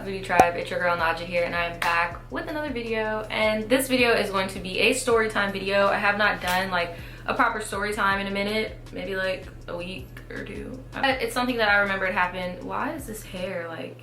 Beauty Tribe? It's your girl Naja here, and I'm back with another video. And this video is going to be a story time video. I have not done like a proper story time in a minute, maybe like a week or two. It's something that I remembered happened. Why is this hair like,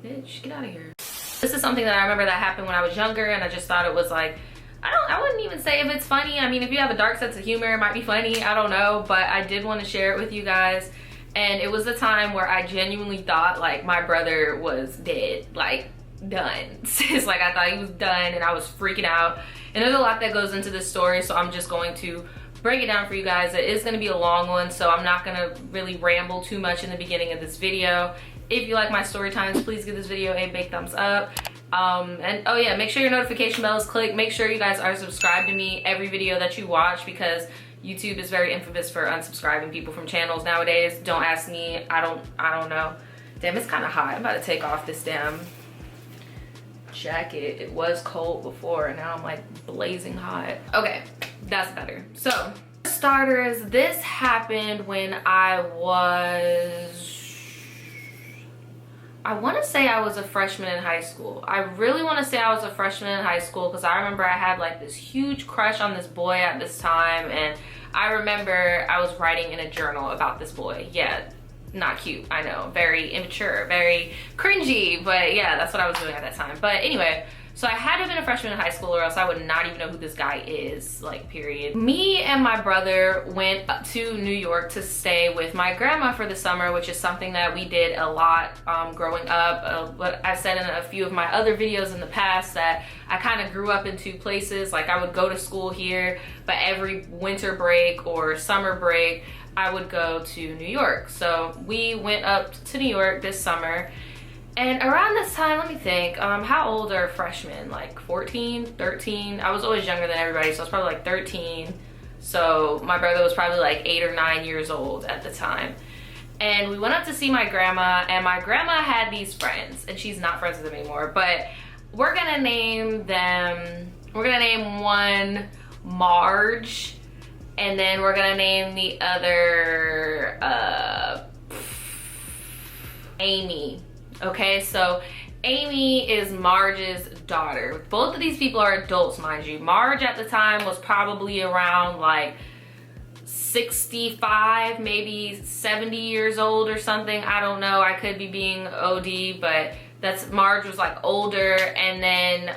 bitch, get out of here. This is something that I remember that happened when I was younger, and I just thought it was like, I wouldn't even say if it's funny. I mean, if you have a dark sense of humor, it might be funny, I don't know, but I did want to share it with you guys. And it was the time where I genuinely thought like my brother was dead, like done. It's like I thought he was done, and I was freaking out. And there's a lot that goes into this story, so I'm just going to break it down for you guys. It is going to be a long one, so I'm not going to really ramble too much in the beginning of this video. If you like my story times, please give this video a big thumbs up. And oh yeah, make sure your notification bell is clicked. Make sure you guys are subscribed to me every video that you watch, because YouTube is very infamous for unsubscribing people from channels nowadays. Don't ask me, I don't know. Damn, it's kind of hot. I'm about to take off this damn jacket. It was cold before, and now I'm like blazing hot. Okay, that's better. So for starters, this happened when I want to say I was a freshman in high school. I really want to say I was a freshman in high school, because I remember I had like this huge crush on this boy at this time, and I remember I was writing in a journal about this boy. Yeah, not cute, I know, very immature, very cringy, but yeah, that's what I was doing at that time. But anyway, so I had to have been a freshman in high school, or else I would not even know who this guy is, like, period. Me and my brother went up to New York to stay with my grandma for the summer, which is something that we did a lot growing up. But I've said in a few of my other videos in the past that I kind of grew up in two places. Like, I would go to school here, but every winter break or summer break, I would go to New York. So we went up to New York this summer. And around this time, let me think, how old are freshmen? Like 14, 13? I was always younger than everybody, so I was probably like 13. So my brother was probably like 8 or 9 years old at the time. And we went up to see my grandma, and my grandma had these friends, and she's not friends with them anymore, but we're gonna name one Marge, and then we're gonna name the other Amy. Okay, so Amy is Marge's daughter. Both of these people are adults, mind you. Marge at the time was probably around like 65, maybe 70 years old or something. I don't know, I could be being OD, but Marge was like older. And then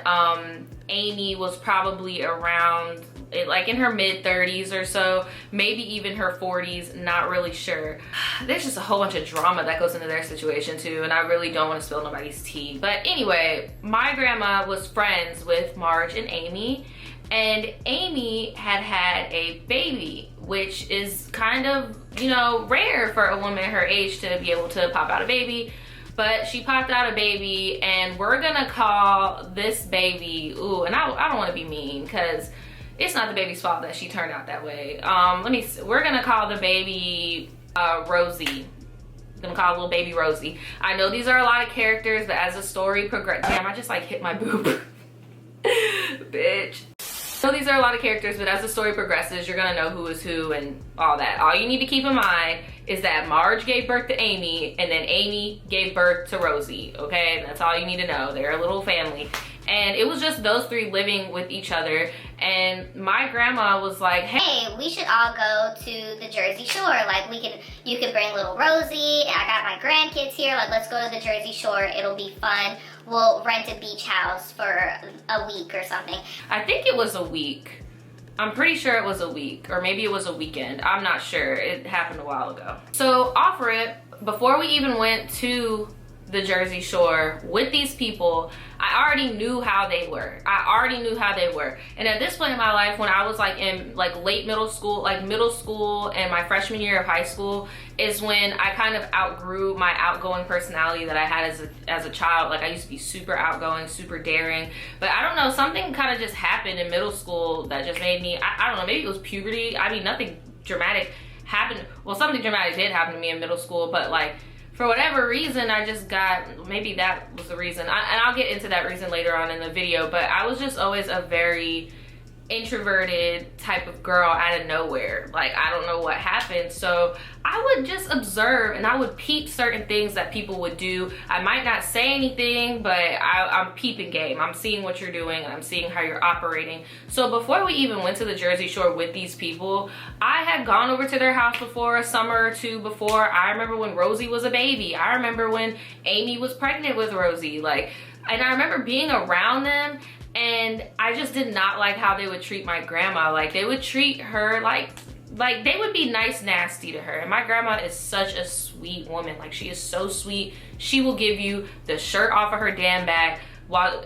Amy was probably around like in her mid-30s or so, maybe even her 40s, not really sure. There's just a whole bunch of drama that goes into their situation too, and I really don't want to spill nobody's tea. But anyway, my grandma was friends with Marge and Amy, and Amy had had a baby, which is kind of, you know, rare for a woman her age to be able to pop out a baby. But she popped out a baby, and we're gonna call this baby, ooh, and I don't want to be mean, because it's not the baby's fault that she turned out that way. We're gonna call the baby Rosie. I'm gonna call little baby Rosie. I know these are a lot of characters, but as the story progresses, damn, I just like hit my boob. Bitch. So these are a lot of characters, but as the story progresses, you're gonna know who is who and all that. All you need to keep in mind is that Marge gave birth to Amy, and then Amy gave birth to Rosie, okay? That's all you need to know. They're a little family. And it was just those three living with each other. And my grandma was like, hey, we should all go to the Jersey Shore. Like, you can bring little Rosie, and I got my grandkids here. Like, let's go to the Jersey Shore. It'll be fun. We'll rent a beach house for a week or something. I think it was a week. I'm pretty sure it was a week, or maybe it was a weekend. I'm not sure. It happened a while ago. So off rip, before we even went to the Jersey Shore with these people, I already knew how they were. And at this point in my life, when I was like in like late middle school, like middle school and my freshman year of high school, is when I kind of outgrew my outgoing personality that I had as a child. Like, I used to be super outgoing, super daring, but I don't know, something kind of just happened in middle school that just made me, I don't know, maybe it was puberty. I mean, nothing dramatic happened. Well, something dramatic did happen to me in middle school, but like, for whatever reason, I just got, maybe that was the reason, and I'll get into that reason later on in the video, but I was just always a very introverted type of girl out of nowhere. Like, I don't know what happened. So I I would just observe and I would peep certain things that people would do. I might not say anything, but I'm peeping game. I'm seeing what you're doing and I'm seeing how you're operating. So before we even went to the Jersey Shore with these people, I had gone over to their house before, a summer or two before. I remember when Rosie was a baby. I remember when Amy was pregnant with Rosie. Like, and I remember being around them, and I just did not like how they would treat my grandma. Like, they would treat her like they would be nice nasty to her. And my grandma is such a sweet woman. Like, she is so sweet. She will give you the shirt off of her damn back while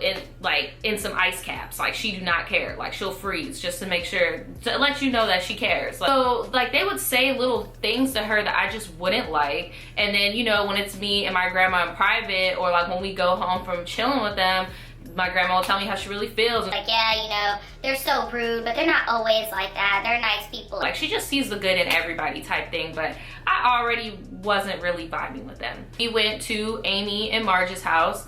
in some ice caps. Like, she do not care. Like, she'll freeze just to make sure, to let you know that she cares. So like, they would say little things to her that I just wouldn't like. And then, you know, when it's me and my grandma in private, or like when we go home from chilling with them, my grandma will tell me how she really feels. Like, yeah, you know, they're so rude, but they're not always like that. They're nice people. Like, she just sees the good in everybody type thing, but I already wasn't really vibing with them. We went to Amy and Marge's house,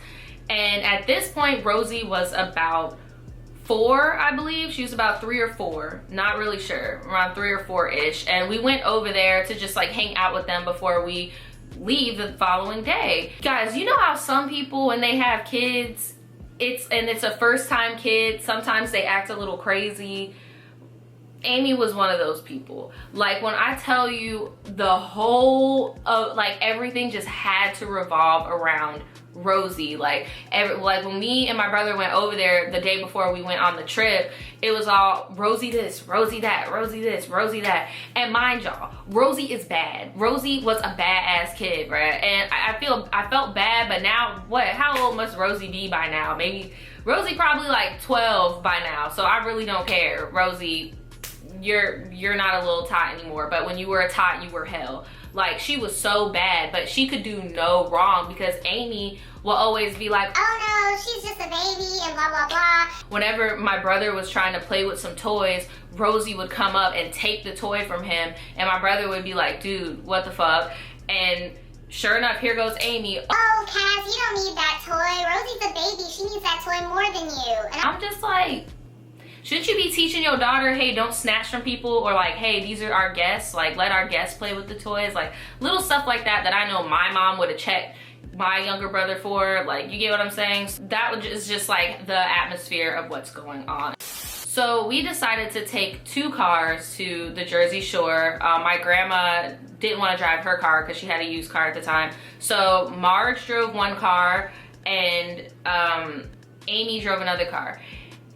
and at this point, Rosie was about 4, I believe. She was about 3 or 4, not really sure, around 3 or 4-ish. And we went over there to just like hang out with them before we leave the following day. Guys, you know how some people, when they have kids, it's a first time kid, sometimes they act a little crazy. Amy was one of those people. Like, when I tell you, the whole of like everything just had to revolve around Rosie. Like when me and my brother went over there the day before we went on the trip, it was all Rosie this, Rosie that, Rosie this, Rosie that. And mind y'all, Rosie is bad. Rosie was a badass kid, right? And I felt bad, but now what? How old must Rosie be by now? Maybe Rosie probably like 12 by now. So I really don't care. Rosie, you're not a little tot anymore, but when you were a tot, you were hell. Like, she was so bad, but she could do no wrong, because Amy will always be like, oh no, she's just a baby and blah blah blah. Whenever my brother was trying to play with some toys, Rosie would come up and take the toy from him, and my brother would be like, dude, what the fuck? And sure enough, here goes Amy. Oh, Cass, you don't need that toy. Rosie's a baby. She needs that toy more than you. And I'm just like, shouldn't you be teaching your daughter, hey, don't snatch from people, or like, hey, these are our guests, like, let our guests play with the toys? Like, little stuff like that that I know my mom would have checked my younger brother for. Like, you get what I'm saying? That is just like the atmosphere of what's going on. So we decided to take 2 cars to the Jersey Shore. My grandma didn't want to drive her car because she had a used car at the time. So Marge drove 1 car, and Amy drove another car.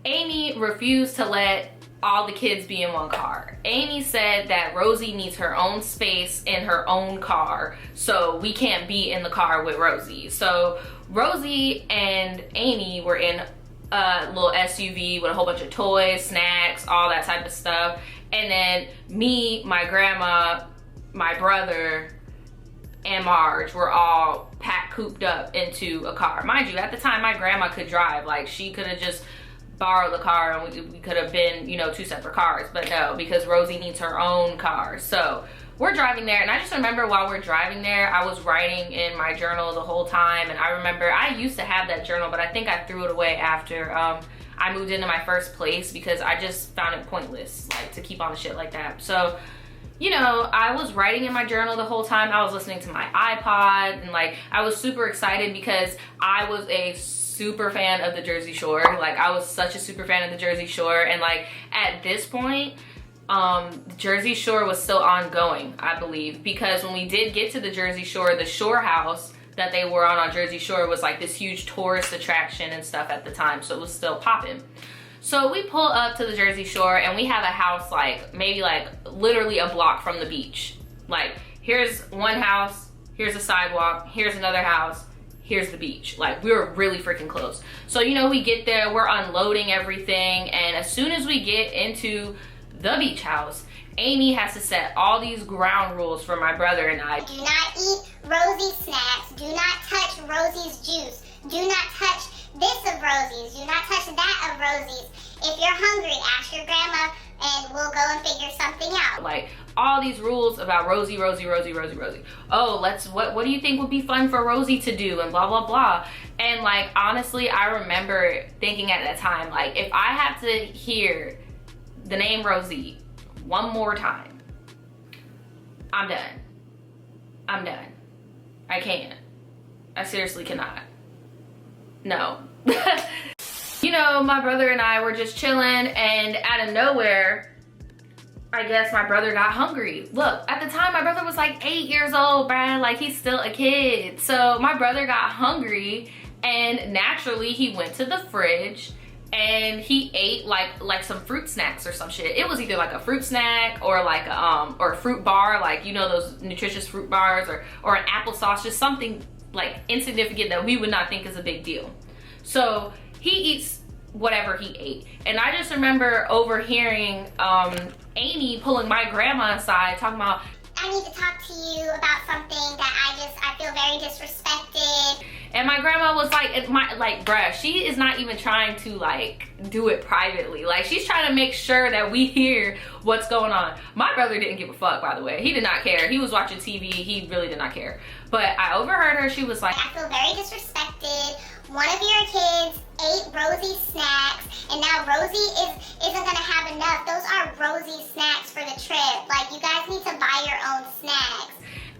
Amy refused to let all the kids be in 1 car. Amy said that Rosie needs her own space in her own car, so we can't be in the car with Rosie. So Rosie and Amy were in a little SUV with a whole bunch of toys, snacks, all that type of stuff. And then me, my grandma, my brother, and Marge were all cooped up into a car. Mind you, at the time, my grandma could drive. Like, she could have just borrow the car and we could have been, you know, 2 separate cars, but no, because Rosie needs her own car. So we're driving there, and I just remember while we're driving there, I was writing in my journal the whole time. And I remember I used to have that journal, but I think I threw it away after I moved into my first place, because I just found it pointless, like, to keep on shit like that. So, you know, I was writing in my journal the whole time. I was listening to my iPod, and like, I was super excited because I was a super fan of the Jersey Shore. Like, I was such a super fan of the Jersey Shore, and like, at this point, the Jersey Shore was still ongoing, I believe, because when we did get to the Jersey Shore, the shore house that they were on Jersey Shore was like this huge tourist attraction and stuff at the time, so it was still popping. So we pull up to the Jersey Shore, and we have a house like maybe like literally a block from the beach. Like, here's one house, here's a sidewalk, here's another house, here's the beach. Like, we were really freaking close. So, you know, we get there, we're unloading everything, and as soon as we get into the beach house, Amy has to set all these ground rules for my brother and I. Do not eat Rosie's snacks. Do not touch Rosie's juice. Do not touch this of Rosie's. Do not touch that of Rosie's. If you're hungry, ask your grandma and we'll go and figure something out. Like, all these rules about Rosie. Oh, what do you think would be fun for Rosie to do, and blah, blah, blah. And like, honestly, I remember thinking at that time, like, if I have to hear the name Rosie one more time, I'm done. I'm done. I can't. I seriously cannot. No. You know, my brother and I were just chilling, and out of nowhere, I guess my brother got hungry. Look, at the time, my brother was like 8 years old, bruh. Like, he's still a kid. So my brother got hungry, and naturally, he went to the fridge, and he ate like some fruit snacks or some shit. It was either like a fruit snack or like or a fruit bar, like, you know, those nutritious fruit bars, or an applesauce, just something like insignificant that we would not think is a big deal. So he eats whatever he ate. And I just remember overhearing Amy pulling my grandma aside talking about, I need to talk to you about something that I feel very disrespected. and my grandma was like, bruh, she is not even trying to like do it privately. Like, she's trying to make sure that we hear what's going on. My brother didn't give a fuck, by the way. He did not care. He was watching TV. He really did not care. But I overheard her. She was like, I feel very disrespected. One of your kids ate Rosie's snacks, and now Rosie isn't gonna have enough. Those are Rosie's snacks for the trip. Like, you guys need to buy your own snacks.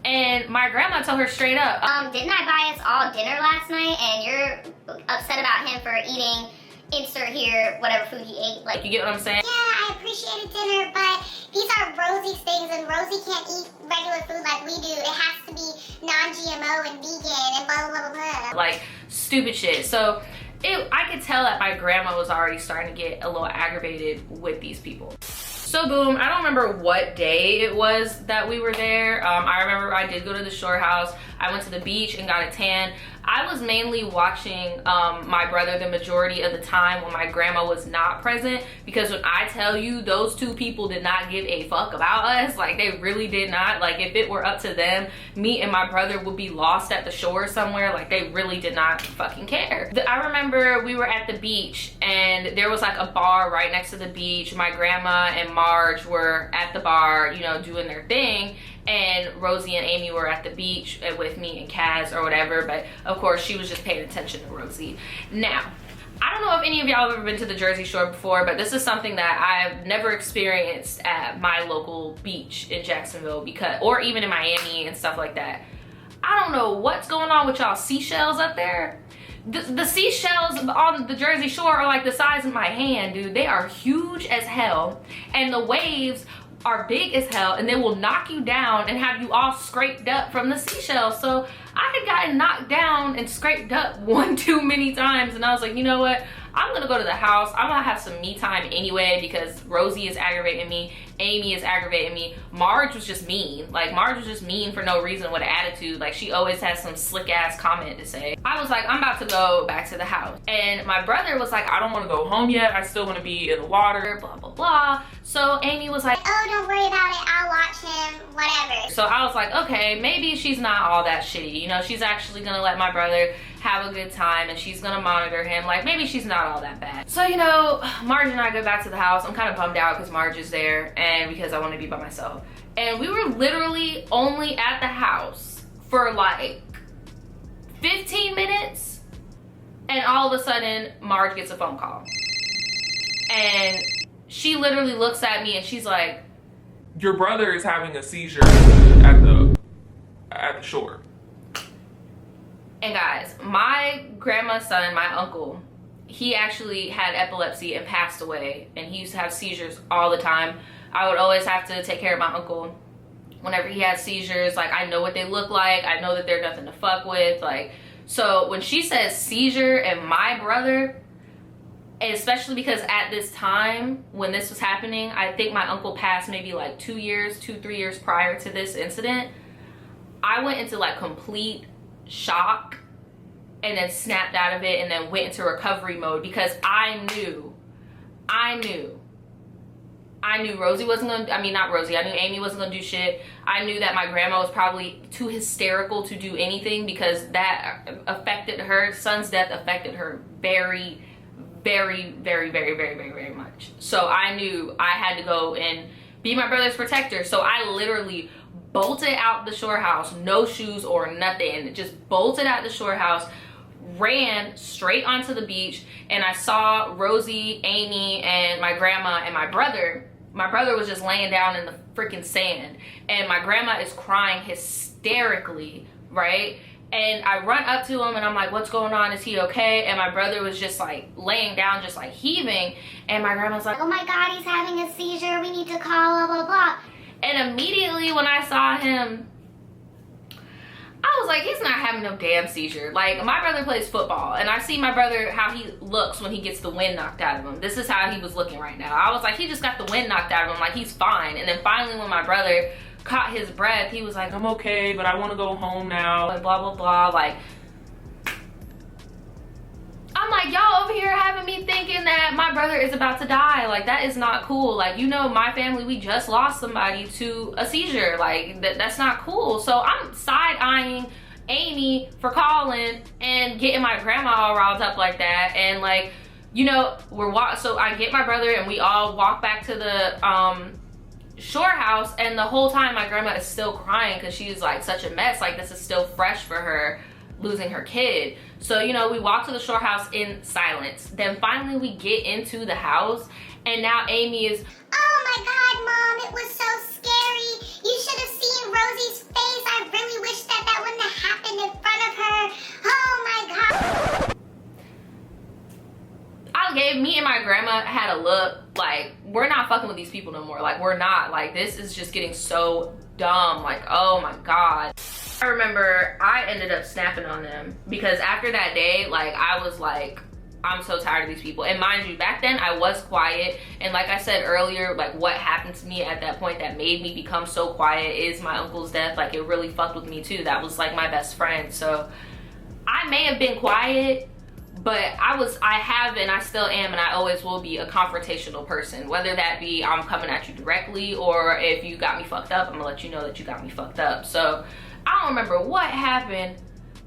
and my grandma told her straight up, Didn't I buy us all dinner last night, and you're upset about him for eating, insert here, whatever food he ate? Like, you get what I'm saying? yeah, I appreciated dinner, but these are Rosie's things, and Rosie can't eat regular food like we do. It has to be non-GMO and vegan and blah, blah, blah, blah. Like, stupid shit. So I could tell that my grandma was already starting to get a little aggravated with these people. So boom, I don't remember what day it was that we were there. I remember I did go to the shore house. I went to the beach and got a tan. I was mainly watching my brother the majority of the time when my grandma was not present, because when I tell you those two people did not give a fuck about us, like, they really did not. Like, if it were up to them, me and my brother would be lost at the shore somewhere. Like, they really did not fucking care. I remember we were at the beach, and there was like a bar right next to the beach. My grandma and Marge were at the bar, you know, doing their thing, and Rosie and Amy were at the beach with me and Kaz or whatever, but of course she was just paying attention to Rosie. Now, I don't know if any of y'all have ever been to the Jersey Shore before, but this is something that I've never experienced at my local beach in Jacksonville, or even in Miami and stuff like that. I don't know what's going on with y'all seashells up there. The seashells on the Jersey Shore are like the size of my hand, dude. They are huge as hell, and the waves are big as hell, and they will knock you down and have you all scraped up from the seashells. So I had gotten knocked down and scraped up one too many times, and I was like, you know what, I'm gonna go to the house. I'm gonna have some me time anyway, because Rosie is aggravating me, Amy is aggravating me. Marge was just mean. Like, Marge was just mean for no reason with an attitude. Like, she always has some slick ass comment to say. I was like, I'm about to go back to the house. And my brother was like, I don't want to go home yet. I still want to be in the water, blah, blah, blah. So Amy was like, Oh, don't worry about it. I'll watch him, whatever. so I was like, okay, maybe she's not all that shitty. You know, she's actually gonna let my brother have a good time, and she's gonna monitor him. Like, maybe she's not all that bad. So, you know, Marge and I go back to the house. I'm kind of bummed out because Marge is there and because I want to be by myself. And we were literally only at the house for like 15 minutes, and all of a sudden Marge gets a phone call, and she literally looks at me and she's like, your brother is having a seizure at the shore. And guys, my grandma's son, my uncle, he actually had epilepsy and passed away, and he used to have seizures all the time. I would always have to take care of my uncle whenever he had seizures. Like, I know what they look like. I know that they're nothing to fuck with. Like, so when she says seizure and my brother, and especially because at this time when this was happening, I think my uncle passed maybe like 3 years prior to this incident, I went into like complete shock and then snapped out of it and then went into recovery mode, because I knew Rosie wasn't gonna, I mean, not Rosie, I knew Amy wasn't gonna do shit. I knew that my grandma was probably too hysterical to do anything, because that affected her son's death, affected her very, very, very, very, very, very, very much. So I knew I had to go and be my brother's protector. So I literally bolted out the shore house, no shoes or nothing, just bolted out the shore house, ran straight onto the beach, and I saw Rosie, Amy, and my grandma and my brother my brother was just laying down in the freaking sand, and my grandma is crying hysterically, right? And I run up to him and I'm like, what's going on? Is he okay? And my brother was just like laying down, just like heaving. And my grandma's like, oh my God, he's having a seizure. We need to call, blah, blah, blah. And immediately when I saw him, I was like, he's not having no damn seizure. Like, my brother plays football, and I see my brother, how he looks when he gets the wind knocked out of him. This is how he was looking right now. I was like, he just got the wind knocked out of him. Like, he's fine. And then finally when my brother caught his breath, he was like, I'm okay, but I want to go home now. and blah, blah, blah. Like, I'm like, y'all over here having me thinking that my brother is about to die. Like, that is not cool. Like, you know, my family, we just lost somebody to a seizure. Like, that's not cool. So I'm side-eyeing Amy for calling and getting my grandma all riled up like that. And like, you know, so I get my brother and we all walk back to the shore house, and the whole time my grandma is still crying because she's like such a mess. Like, this is still fresh for her, losing her kid. So, you know, we walk to the shore house in silence. Then finally we get into the house, and now Amy is, oh my God, Mom, it was so scary. You should have seen Rosie's face. I really wish that wouldn't have happened in front of her. Oh my God. me and my grandma had a look like, we're not fucking with these people no more. Like, we're not. Like, this is just getting so dumb. Like, oh my God. I remember I ended up snapping on them because after that day, like, I was like, I'm so tired of these people. And mind you, back then I was quiet, and like I said earlier, like, what happened to me at that point that made me become so quiet is my uncle's death. Like, it really fucked with me too. That was like my best friend. So I may have been quiet, but I have and I still am, and I always will be a confrontational person, whether that be I'm coming at you directly, or if you got me fucked up, I'm gonna let you know that you got me fucked up. So I don't remember what happened,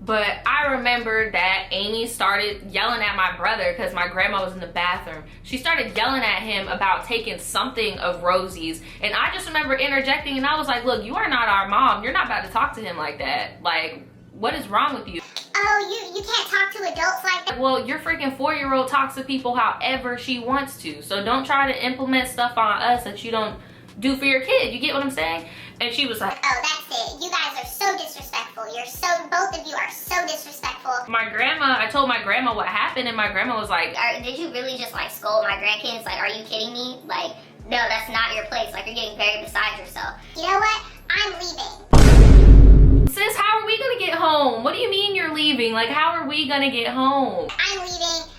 but I remember that Amy started yelling at my brother because my grandma was in the bathroom. She started yelling at him about taking something of Rosie's, and I just remember interjecting, and I was like, look, you are not our mom. You're not about to talk to him like that. Like, what is wrong with you? Oh, you can't talk to adults like that? Well, your freaking 4-year-old talks to people however she wants to. So don't try to implement stuff on us that you don't do for your kid. You get what I'm saying? And she was like, oh, that's it. You guys are so disrespectful. Both of you are so disrespectful. My grandma, I told my grandma what happened, and my grandma was like, Did you really just like scold my grandkids? Like, are you kidding me? Like, no, that's not your place. Like, you're getting very beside yourself. You know what? I'm leaving. sis, how are we gonna get home? What do you mean you're leaving? Like, how are we gonna get home? I'm leaving.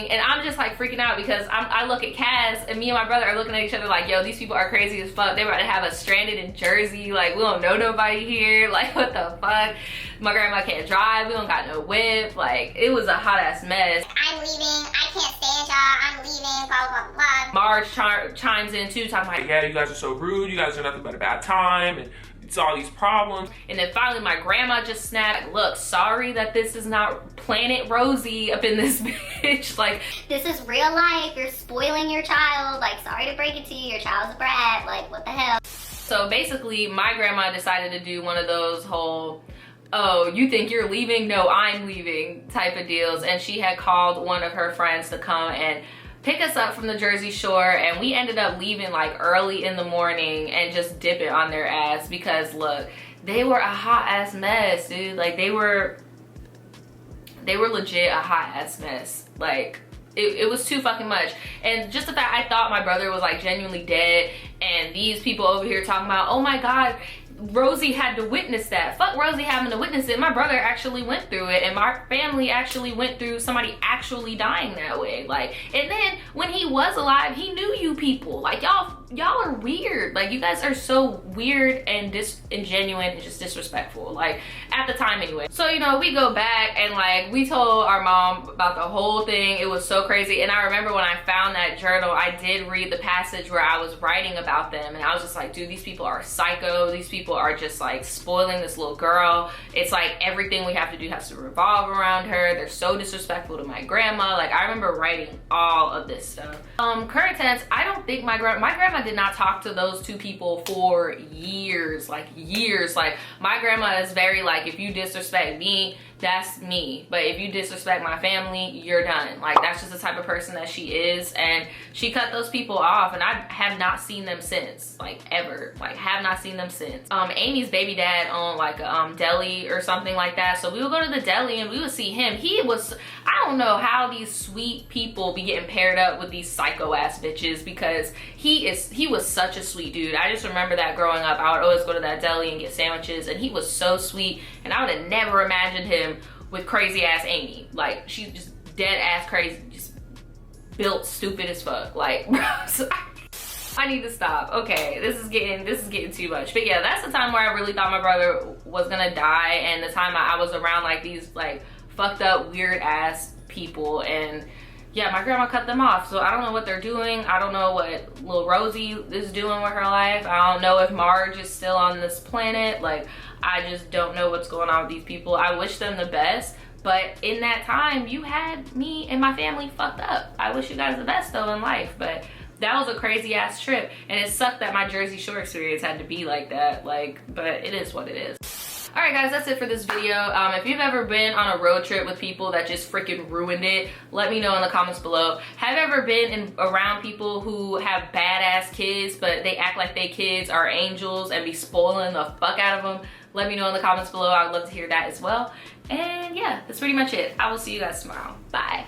And I'm just like freaking out because I look at Kaz, and me and my brother are looking at each other like, yo, these people are crazy as fuck. They're about to have us stranded in Jersey. Like, we don't know nobody here. Like, what the fuck? My grandma can't drive. We don't got no whip. Like, it was a hot ass mess. I'm leaving. I can't stand y'all. I'm leaving. Blah, blah, blah. Marge chimes in too, talking like, yeah, you guys are so rude. You guys are nothing but a bad time. And it's all these problems. And then finally my grandma just snapped, look, sorry that this is not Planet Rosie up in this bitch. Like, this is real life. You're spoiling your child. Like, sorry to break it to you. Your child's a brat. Like, what the hell? So basically my grandma decided to do one of those whole, oh, you think you're leaving? No, I'm leaving type of deals. And she had called one of her friends to come and pick us up from the Jersey Shore, and we ended up leaving like early in the morning and just dip it on their ass because look, they were a hot ass mess, dude. Like, they were legit a hot ass mess. Like, it was too fucking much. And just the fact I thought my brother was like genuinely dead, and these people over here talking about, oh my God, Rosie had to witness that. Fuck Rosie having to witness it. My brother actually went through it, and my family actually went through somebody actually dying that way. Like, and then when he was alive, he knew you people. Like, y'all are weird. Like, you guys are so weird and disingenuous and just disrespectful. Like, at the time anyway. So, you know, we go back and like we told our mom about the whole thing. It was so crazy. And I remember when I found that journal, I did read the passage where I was writing about them, and I was just like, dude, these people are psycho. These people are just like spoiling this little girl. It's like everything we have to do has to revolve around her. They're so disrespectful to my grandma. Like, I remember writing all of this stuff. Current tense, I don't think my grandma did not talk to those two people for years. Like, years. Like, my grandma is very like, if you disrespect me, that's me. But if you disrespect my family, you're done. Like, that's just the type of person that she is. And she cut those people off, and I have not seen them since, like, ever. Like, have not seen them since. Amy's baby dad owned like a deli or something like that, so we would go to the deli and we would see him. He was, I don't know how these sweet people be getting paired up with these psycho ass bitches, because he was such a sweet dude. I just remember that growing up, I would always go to that deli and get sandwiches, and he was so sweet, and I would have never imagined him with crazy ass Amy. Like, she's just dead ass crazy, just built stupid as fuck. Like, I need to stop. Okay, this is getting too much. But yeah, that's the time where I really thought my brother was gonna die, and the time I was around like these like fucked up weird ass people. And yeah, my grandma cut them off, so I don't know what they're doing. I don't know what little Rosie is doing with her life. I don't know if Marge is still on this planet. Like, I just don't know what's going on with these people. I wish them the best, but in that time, you had me and my family fucked up. I wish you guys the best though in life, but that was a crazy ass trip, and it sucked that my Jersey Shore experience had to be like that. Like, but it is what it is. All right, guys, that's it for this video. If you've ever been on a road trip with people that just freaking ruined it, let me know in the comments below. Have you ever been around people who have badass kids, but they act like they kids are angels and be spoiling the fuck out of them? Let me know in the comments below. I would love to hear that as well. And yeah, that's pretty much it. I will see you guys tomorrow. Bye.